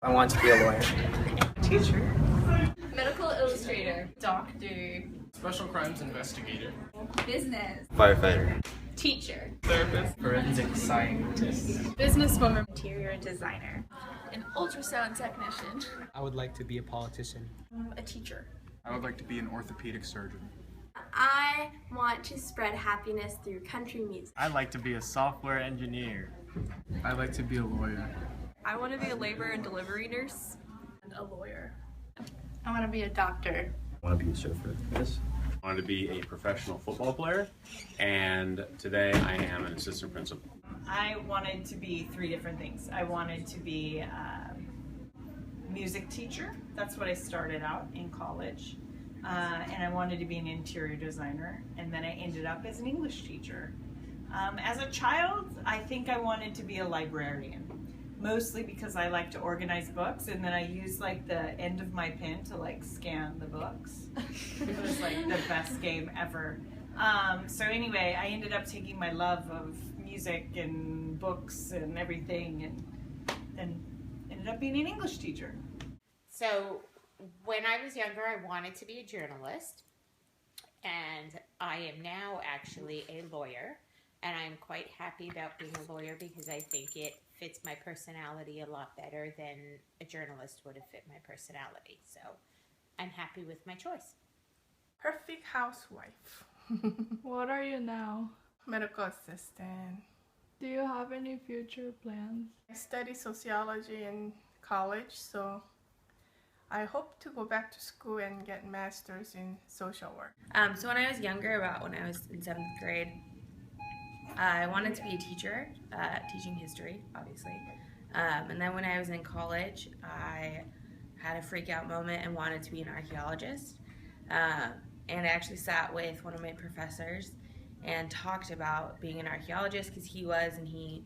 I want to be a lawyer. Teacher. Medical illustrator. Doctor. Special crimes investigator. Business. Firefighter. Teacher. Therapist. Forensic scientist. Businesswoman. Interior designer. An ultrasound technician. I would like to be a politician. A teacher. I would like to be an orthopedic surgeon. I want to spread happiness through country music. I'd like to be a software engineer. I'd like to be a lawyer. I want to be a labor and delivery nurse. A lawyer. I want to be a doctor. I want to be a surfer. Yes. I wanted to be a professional football player, and today I am an assistant principal. I wanted to be 3 different things. I wanted to be a music teacher. That's what I started out in college. And I wanted to be an interior designer, and then I ended up as an English teacher. As a child, I think I wanted to be a librarian, mostly because I like to organize books, and then I use like the end of my pen to like scan the books. It was like the best game ever. So anyway, I ended up taking my love of music and books and everything, and then ended up being an English teacher. So when I was younger, I wanted to be a journalist, and I am now actually a lawyer, and I'm quite happy about being a lawyer because I think it fits my personality a lot better than a journalist would have fit my personality. So I'm happy with my choice. Perfect housewife. What are you now? Medical assistant. Do you have any future plans? I study sociology in college, so I hope to go back to school and get master's in social work. So when I was younger, about when I was in 7th grade, I wanted to be a teacher, teaching history, obviously. And then when I was in college, I had a freak out moment and wanted to be an archaeologist. And I actually sat with one of my professors and talked about being an archaeologist because he was, and he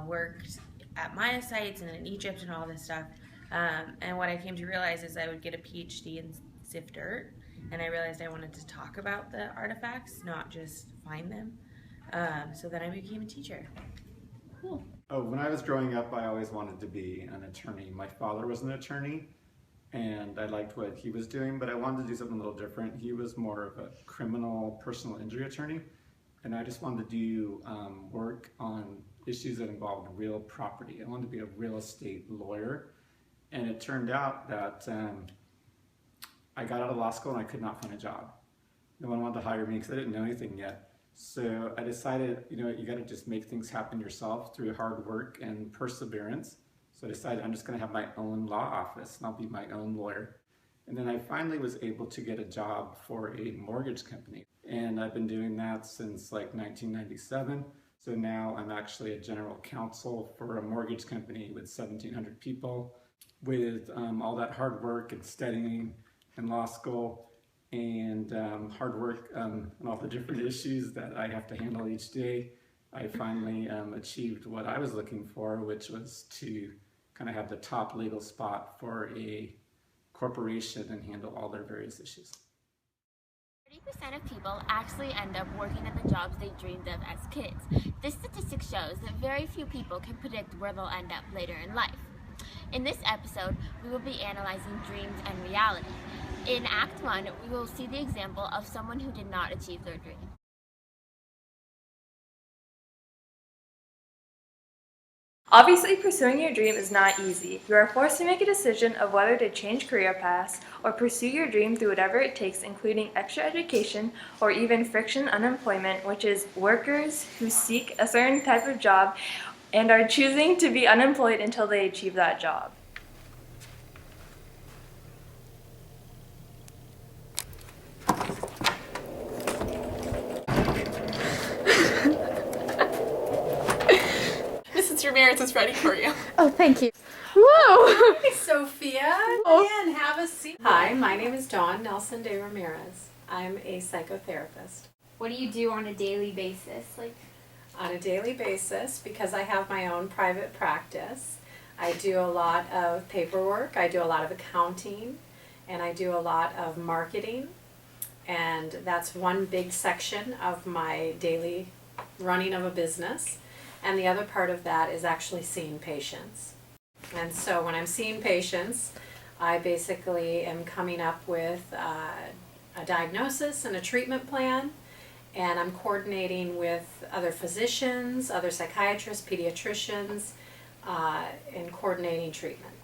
worked at Maya sites and in Egypt and all this stuff. And what I came to realize is I would get a PhD in sift dirt, and I realized I wanted to talk about the artifacts, not just find them. So then I became a teacher. Cool. Oh, when I was growing up, I always wanted to be an attorney. My father was an attorney, and I liked what he was doing, but I wanted to do something a little different. He was more of a criminal personal injury attorney, and I just wanted to do work on issues that involved real property. I wanted to be a real estate lawyer, and it turned out that I got out of law school and I could not find a job. No one wanted to hire me because I didn't know anything yet. So I decided, you got to just make things happen yourself through hard work and perseverance. So I decided I'm just going to have my own law office and I'll be my own lawyer. And then I finally was able to get a job for a mortgage company. And I've been doing that since like 1997. So now I'm actually a general counsel for a mortgage company with 1,700 people. With all that hard work and studying in law school, and hard work and all the different issues that I have to handle each day, I finally achieved what I was looking for, which was to kind of have the top legal spot for a corporation and handle all their various issues. 30% of people actually end up working at the jobs they dreamed of as kids. This statistic shows that very few people can predict where they'll end up later in life. In this episode, we will be analyzing dreams and reality. In Act 1, we will see the example of someone who did not achieve their dream. Obviously, pursuing your dream is not easy. You are forced to make a decision of whether to change career paths or pursue your dream through whatever it takes, including extra education or even friction unemployment, which is workers who seek a certain type of job and are choosing to be unemployed until they achieve that job. Mrs. Ramirez is ready for you. Oh, thank you. Whoa! Hey, Sophia. Oh. Have a seat. Hi, my name is Dawn Nelson de Ramirez. I'm a psychotherapist. What do you do on a daily basis? On a daily basis, because I have my own private practice, I do a lot of paperwork, I do a lot of accounting, and I do a lot of marketing. And that's one big section of my daily running of a business. And the other part of that is actually seeing patients. And so when I'm seeing patients, I basically am coming up with a diagnosis and a treatment plan, and I'm coordinating with other physicians, other psychiatrists, pediatricians, in coordinating treatment.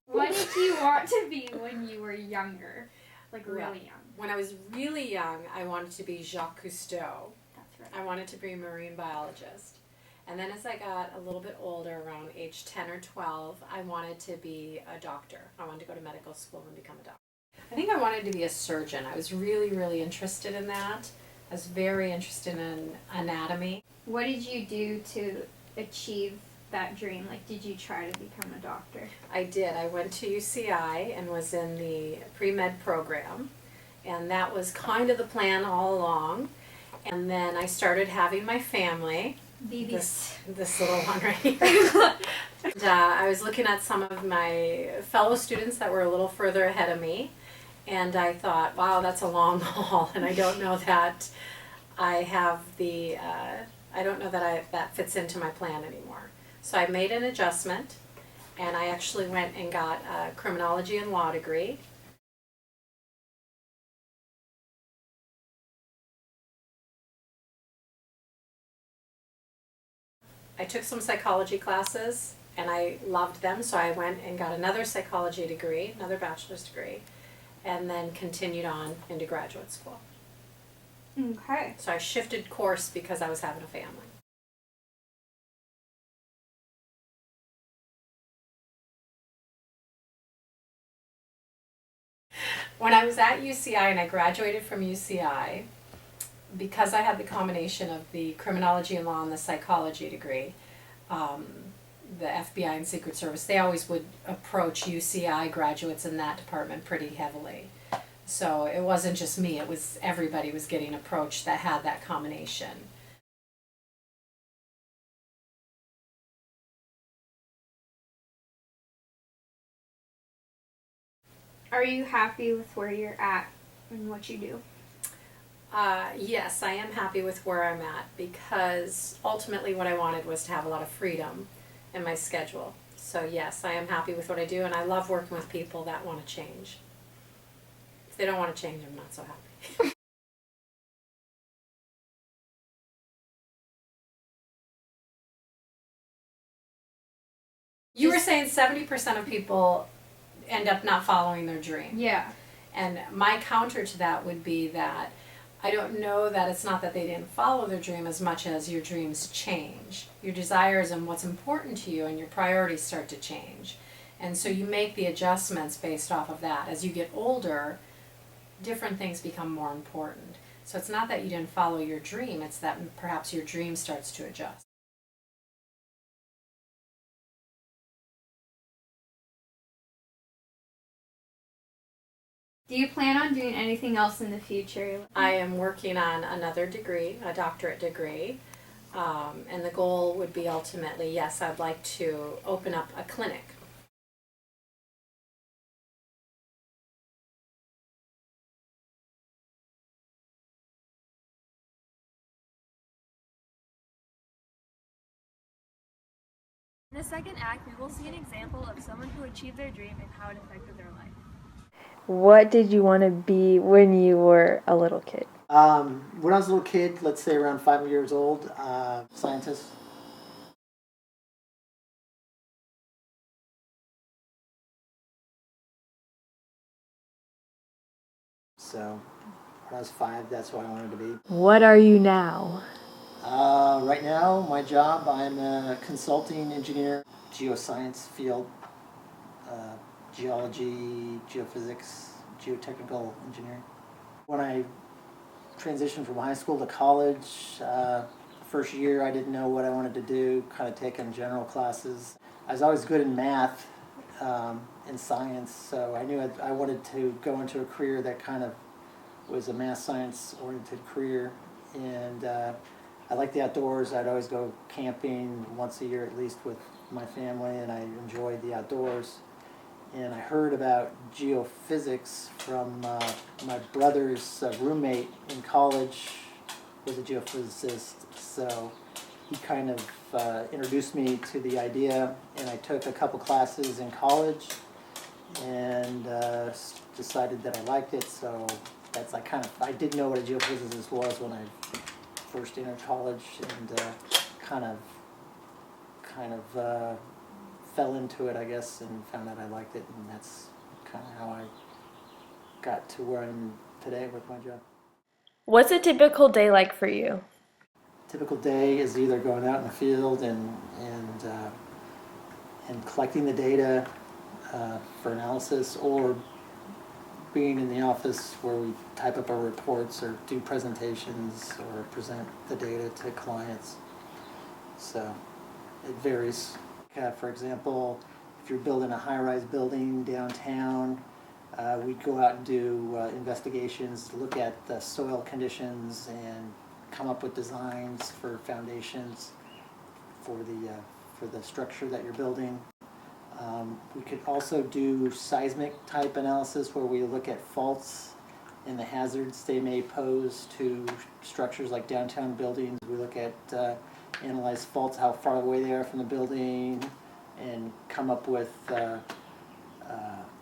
What did you want to be when you were younger? Like really young? When I was really young, I wanted to be Jacques Cousteau. That's right. I wanted to be a marine biologist. And then as I got a little bit older, around age 10 or 12, I wanted to be a doctor. I wanted to go to medical school and become a doctor. I think I wanted to be a surgeon. I was really, really interested in that. I was very interested in anatomy. What did you do to achieve that dream? Like, did you try to become a doctor? I did. I went to UCI and was in the pre-med program. And that was kind of the plan all along. And then I started having my family. This little one right here. And, I was looking at some of my fellow students that were a little further ahead of me, and I thought, wow, that's a long haul, and I don't know that I have the, I don't know that that fits into my plan anymore. So I made an adjustment, and I actually went and got a criminology and law degree. I took some psychology classes and I loved them, so I went and got another psychology degree, another bachelor's degree, and then continued on into graduate school. Okay. So I shifted course because I was having a family. When I was at UCI and I graduated from UCI, because I had the combination of the criminology and law and the psychology degree, the FBI and Secret Service, they always would approach UCI graduates in that department pretty heavily. So it wasn't just me, it was everybody was getting approached that had that combination. Are you happy with where you're at and what you do? Yes, I am happy with where I'm at because ultimately what I wanted was to have a lot of freedom in my schedule. So yes, I am happy with what I do, and I love working with people that want to change. If they don't want to change, I'm not so happy. You were saying 70% of people end up not following their dream. Yeah. And my counter to that would be that I don't know that it's not that they didn't follow their dream as much as your dreams change. Your desires and what's important to you and your priorities start to change. And so you make the adjustments based off of that. As you get older, different things become more important. So it's not that you didn't follow your dream, it's that perhaps your dream starts to adjust. Do you plan on doing anything else in the future? I am working on another degree, a doctorate degree, and the goal would be ultimately, yes, I'd like to open up a clinic. In the second act, we will see an example of someone who achieved their dream and how it affected their life. What did you want to be when you were a little kid? When I was a little kid, let's say around 5 years old, scientist. So when I was 5, that's what I wanted to be. What are you now? Right now, my job, I'm a consulting engineer, geoscience field, geology, geophysics, geotechnical engineering. When I transitioned from high school to college, first year I didn't know what I wanted to do, kind of taking general classes. I was always good in math and science, so I knew I wanted to go into a career that kind of was a math science oriented career. And I like the outdoors. I'd always go camping once a year at least with my family, and I enjoyed the outdoors. And I heard about geophysics from my brother's roommate in college was a geophysicist. So he kind of introduced me to the idea, and I took a couple classes in college and decided that I liked it. So that's I did know what a geophysicist was when I first entered college, and kind of fell into it, I guess, and found out I liked it, and that's kind of how I got to where I'm today with my job. What's a typical day like for you? Typical day is either going out in the field and collecting the data for analysis, or being in the office where we type up our reports or do presentations or present the data to clients. So it varies. For example, if you're building a high-rise building downtown, we'd go out and do investigations, look at the soil conditions, and come up with designs for foundations for the structure that you're building. We could also do seismic type analysis, where we look at faults and the hazards they may pose to structures like downtown buildings. We look at analyze faults, how far away they are from the building, and come up with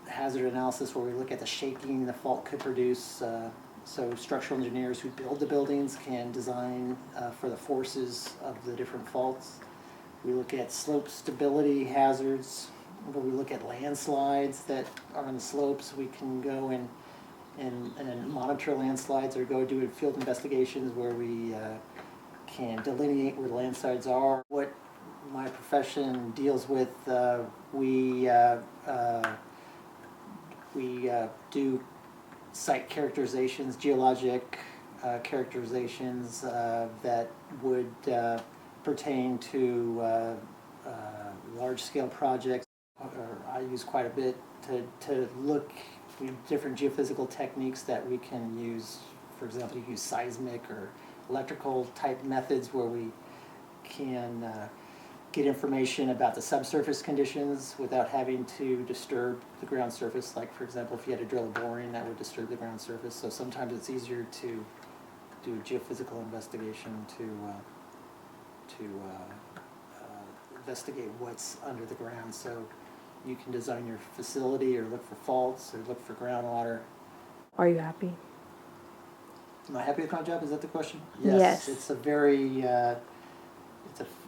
hazard analysis, where we look at the shaking the fault could produce. So structural engineers who build the buildings can design for the forces of the different faults. We look at slope stability hazards, where we look at landslides that are on the slopes. We can go and monitor landslides, or go do field investigations where we can delineate where the landslides are. What my profession deals with, we do site characterizations, geologic characterizations that would pertain to large-scale projects. I use quite a bit to look at different geophysical techniques that we can use. For example, you can use seismic or electrical type methods, where we can get information about the subsurface conditions without having to disturb the ground surface. Like, for example, if you had to drill a boring, that would disturb the ground surface. So sometimes it's easier to do a geophysical investigation to investigate what's under the ground. So you can design your facility, or look for faults, or look for groundwater. Are you happy? Am I happy with my job? Is that the question? Yes. It's a very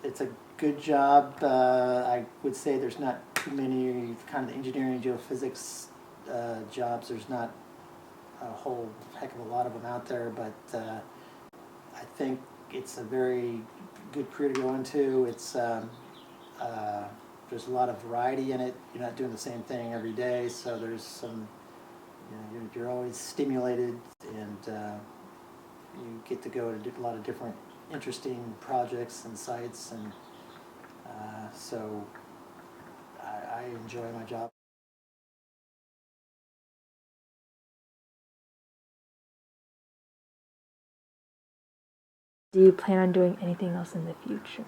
it's a good job. I would say there's not too many kind of engineering geophysics jobs. There's not a whole heck of a lot of them out there, but I think it's a very good career to go into. It's there's a lot of variety in it. You're not doing the same thing every day, so there's some, you're always stimulated, and you get to go to a lot of different interesting projects and sites, and so I enjoy my job. Do you plan on doing anything else in the future?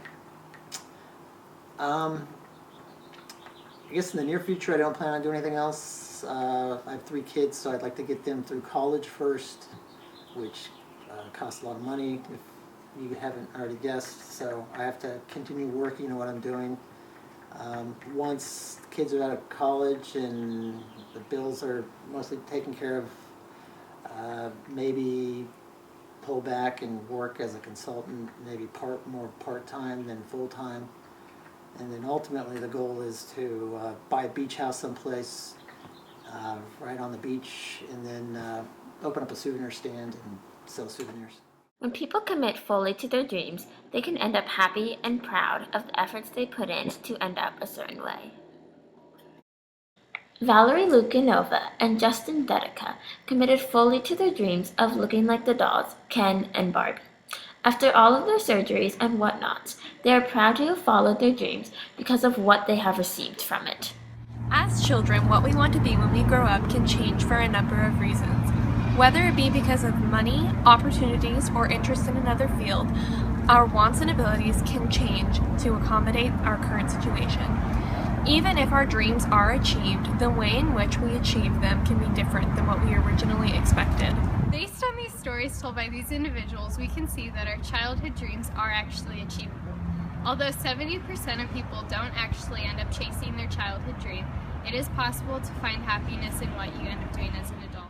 I guess in the near future, I don't plan on doing anything else. I have 3 kids, so I'd like to get them through college first, which costs a lot of money, if you haven't already guessed. So I have to continue working on what I'm doing. Once the kids are out of college and the bills are mostly taken care of, maybe pull back and work as a consultant, maybe more part-time than full-time. And then ultimately the goal is to buy a beach house someplace right on the beach, and then open up a souvenir stand and sell souvenirs. When people commit fully to their dreams, they can end up happy and proud of the efforts they put in to end up a certain way. Valerie Lukanova and Justin Dedica committed fully to their dreams of looking like the dolls Ken and Barbie. After all of their surgeries and whatnots, they are proud to have followed their dreams because of what they have received from it. As children, what we want to be when we grow up can change for a number of reasons. Whether it be because of money, opportunities, or interest in another field, our wants and abilities can change to accommodate our current situation. Even if our dreams are achieved, the way in which we achieve them can be different than what we originally expected. Based on these stories told by these individuals, we can see that our childhood dreams are actually achievable. Although 70% of people don't actually end up chasing their childhood dream, it is possible to find happiness in what you end up doing as an adult.